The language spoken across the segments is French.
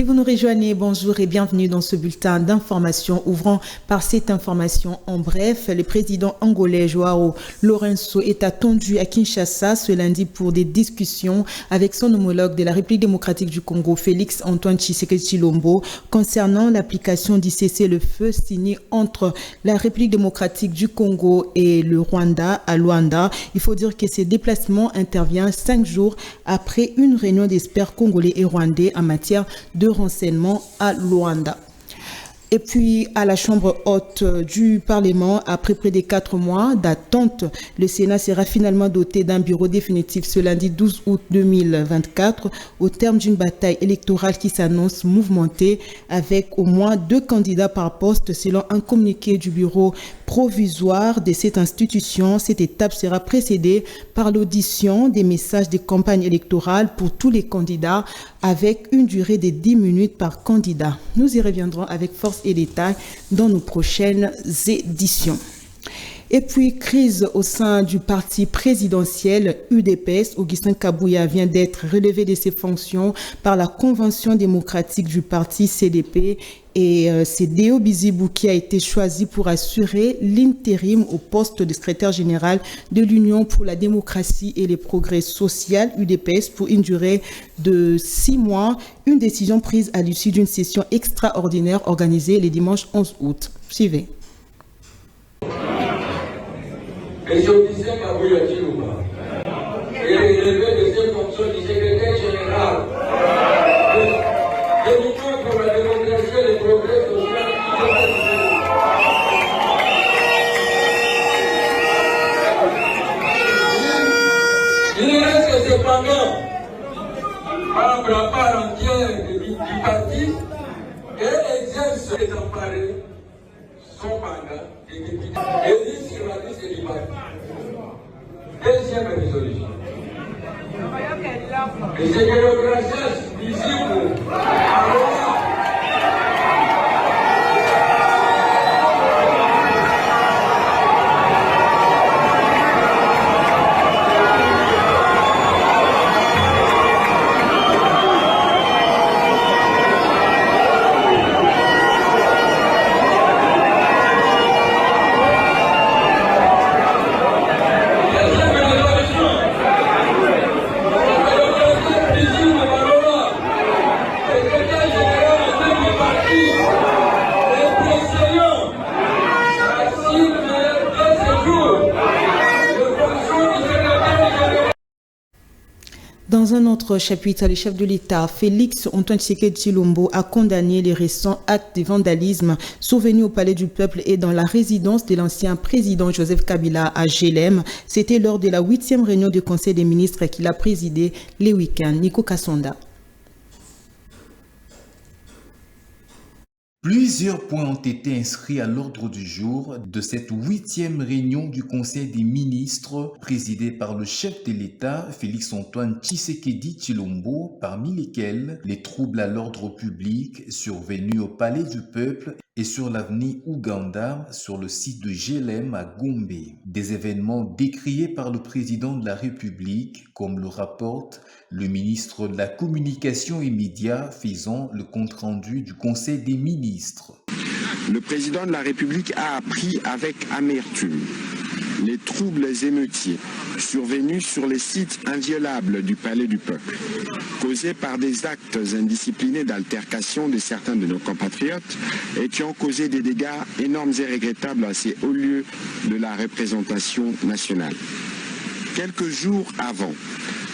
vous nous rejoignez, bonjour et bienvenue dans ce bulletin d'information. Ouvrant par cette information en bref, le président angolais Joao Lourenço est attendu à Kinshasa ce lundi pour des discussions avec son homologue de la République démocratique du Congo, Félix Antoine Tshisekedi Tshilombo, concernant l'application du cessez-le-feu signé entre la République démocratique du Congo et le Rwanda à Luanda. Il faut dire que ce déplacement intervient 5 jours après une réunion d'experts congolais et rwandais en matière de renseignement à Luanda. Et puis, à la Chambre haute du Parlement, après près de 4 mois d'attente, le Sénat sera finalement doté d'un bureau définitif ce lundi 12 août 2024, au terme d'une bataille électorale qui s'annonce mouvementée, avec au moins 2 candidats par poste, selon un communiqué du bureau provisoire de cette institution. Cette étape sera précédée par l'audition des messages de campagne électorale pour tous les candidats, avec une durée de 10 minutes par candidat. Nous y reviendrons avec force et détails dans nos prochaines éditions. Et puis, crise au sein du parti présidentiel UDPS. Augustin Kabouya vient d'être relevé de ses fonctions par la Convention démocratique du parti CDP. Et c'est Deo Bizibou qui a été choisi pour assurer l'intérim au poste de secrétaire général de l'Union pour la démocratie et les progrès sociaux UDPS pour une durée de 6 mois. Une décision prise à l'issue d'une session extraordinaire organisée le dimanche 11 août. Suivez. Et je disais Kabouya Tshilombo, et relevé de ses fonctions du secrétaire général de l'Union pour la démocratie et les progrès sociaux. Il reste cependant membre à part entière du parti et exerce les emparés son mandat de député élu sur la liste du parti. Deuxième résolution. Et c'est que le gracias visible Dans un autre chapitre, le chef de l'État, Félix Antoine Tshisekedi Tshilombo, a condamné les récents actes de vandalisme survenus au Palais du Peuple et dans la résidence de l'ancien président Joseph Kabila à Jélem. C'était lors de la 8e réunion du Conseil des ministres qu'il a présidé les week-ends. Nico Kassonda. Plusieurs points ont été inscrits à l'ordre du jour de cette 8e réunion du Conseil des ministres présidée par le chef de l'État, Félix Antoine Tshisekedi Tshilombo, parmi lesquels les troubles à l'ordre public survenus au Palais du Peuple et sur l'avenue Ouganda, sur le site de Jélem à Gombe. Des événements décriés par le président de la République, comme le rapporte le ministre de la Communication et Médias faisant le compte-rendu du Conseil des ministres. Le président de la République a appris avec amertume les troubles émeutiers survenus sur les sites inviolables du Palais du Peuple, causés par des actes indisciplinés d'altercation de certains de nos compatriotes et qui ont causé des dégâts énormes et regrettables à ces hauts lieux de la représentation nationale. Quelques jours avant,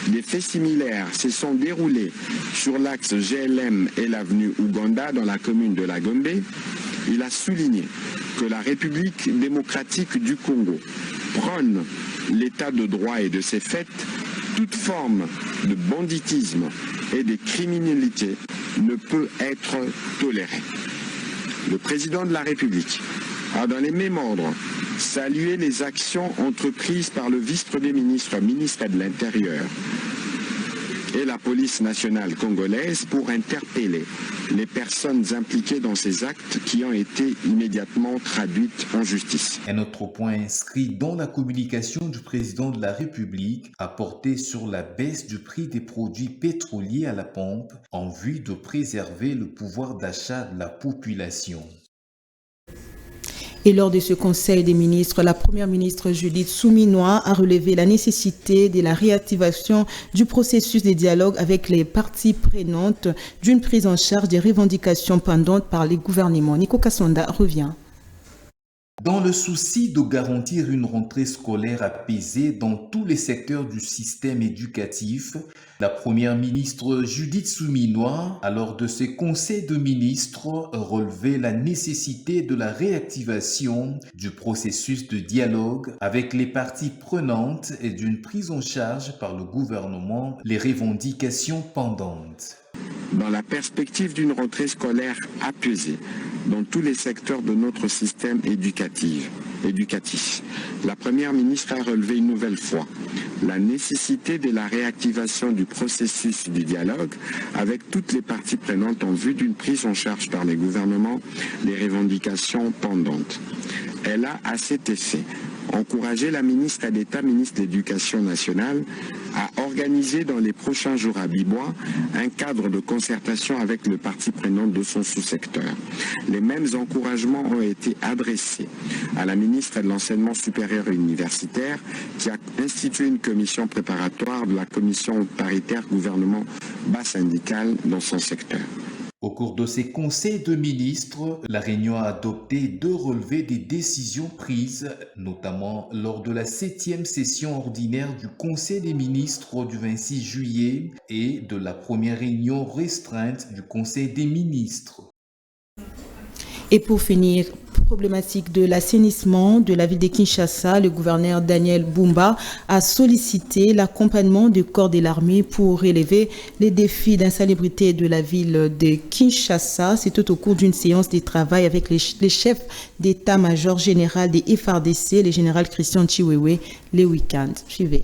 des faits similaires se sont déroulés sur l'axe GLM et l'avenue Ouganda dans la commune de la Gombe. Il a souligné que la République démocratique du Congo prône l'état de droit et de ses faits. Toute forme de banditisme et de criminalité ne peut être tolérée. Le président de la République a dans les mêmes ordres salué les actions entreprises par le vice-premier ministre, ministre de l'Intérieur, et la police nationale congolaise pour interpeller les personnes impliquées dans ces actes qui ont été immédiatement traduites en justice. Un autre point inscrit dans la communication du président de la République a porté sur la baisse du prix des produits pétroliers à la pompe en vue de préserver le pouvoir d'achat de la population. Et lors de ce Conseil des ministres, la première ministre Judith Suminwa a relevé la nécessité de la réactivation du processus de dialogue avec les parties prenantes d'une prise en charge des revendications pendantes par les gouvernements. Nico Kassonda revient. Dans le souci de garantir une rentrée scolaire apaisée dans tous les secteurs du système éducatif, la première ministre Judith Suminwa, lors de ses conseils de ministres, relevait la nécessité de la réactivation du processus de dialogue avec les parties prenantes et d'une prise en charge par le gouvernement les revendications pendantes. Dans la perspective d'une rentrée scolaire apaisée dans tous les secteurs de notre système éducatif, la Première ministre a relevé une nouvelle fois la nécessité de la réactivation du processus du dialogue avec toutes les parties prenantes en vue d'une prise en charge par les gouvernements des revendications pendantes. Elle a, à cet effet, encouragé la ministre d'État, ministre de l'Éducation nationale, à organiser dans les prochains jours à Bibois un cadre de concertation avec les parties prenantes de son sous-secteur. Les mêmes encouragements ont été adressés à la ministre de l'Enseignement supérieur et universitaire qui a institué une commission préparatoire de la commission paritaire gouvernement bas syndical dans son secteur. Au cours de ces conseils de ministres, la réunion a adopté 2 relevés des décisions prises, notamment lors de la 7e session ordinaire du Conseil des ministres du 26 juillet et de la première réunion restreinte du Conseil des ministres. Et pour finir, problématique de l'assainissement de la ville de Kinshasa, le gouverneur Daniel Bumba a sollicité l'accompagnement du corps de l'armée pour relever les défis d'insalubrité de la ville de Kinshasa. C'était au cours d'une séance de travail avec les chefs d'état-major général des FARDC, le général Christian Chiwewe, le week-end. Suivez.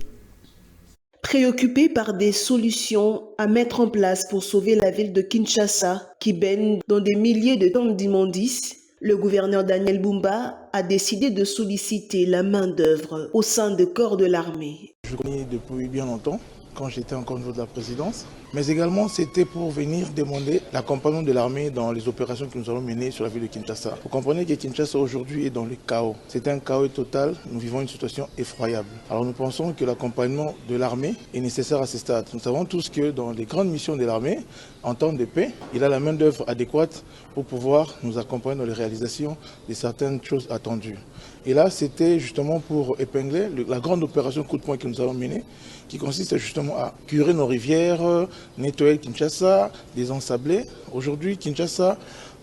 Préoccupé par des solutions à mettre en place pour sauver la ville de Kinshasa, qui baigne dans des milliers de tonnes d'immondices, le gouverneur Daniel Bumba a décidé de solliciter la main-d'œuvre au sein du corps de l'armée. Je connais depuis bien longtemps, quand j'étais encore au niveau de la présidence, mais également c'était pour venir demander l'accompagnement de l'armée dans les opérations que nous allons mener sur la ville de Kinshasa. Vous comprenez que Kinshasa aujourd'hui est dans le chaos. C'est un chaos total, nous vivons une situation effroyable. Alors nous pensons que l'accompagnement de l'armée est nécessaire à ce stade. Nous savons tous que dans les grandes missions de l'armée, en temps de paix, il a la main d'œuvre adéquate pour pouvoir nous accompagner dans les réalisations de certaines choses attendues. Et là, c'était justement pour épingler la grande opération coup de poing que nous avons menée, qui consiste justement à curer nos rivières, nettoyer Kinshasa, désensabler. Aujourd'hui, Kinshasa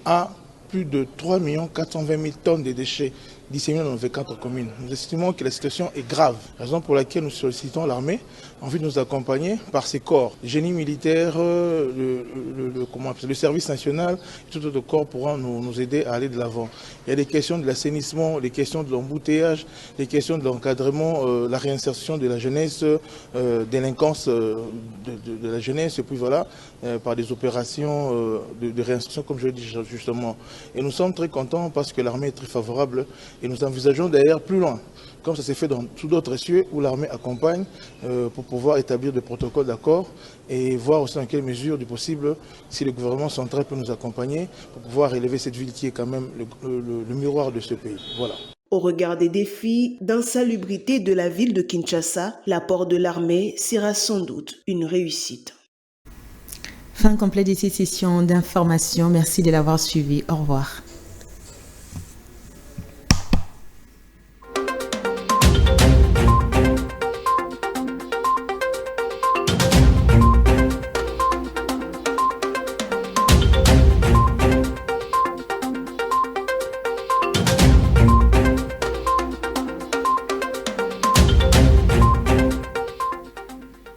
a plus de 3 420 000 tonnes de déchets disséminés dans nos 24 communes. Nous estimons que la situation est grave, raison pour laquelle nous sollicitons l'armée en vue de nous accompagner par ses corps. Le génie militaire, le service national, tout autre corps pourra nous aider à aller de l'avant. Il y a des questions de l'assainissement, les questions de l'embouteillage, les questions de l'encadrement, la réinsertion de la jeunesse, délinquance de la jeunesse, et puis voilà, par des opérations de réinsertion, comme je l'ai dit justement. Et nous sommes très contents parce que l'armée est très favorable et nous envisageons d'ailleurs plus loin, comme ça s'est fait dans tous d'autres cieux où l'armée accompagne pour pouvoir établir des protocoles d'accord et voir aussi dans quelle mesure du possible si le gouvernement central peut nous accompagner pour pouvoir élever cette ville qui est quand même le miroir de ce pays. Voilà. Au regard des défis d'insalubrité de la ville de Kinshasa, l'apport de l'armée sera sans doute une réussite. Fin complète de cette session d'information. Merci de l'avoir suivi. Au revoir.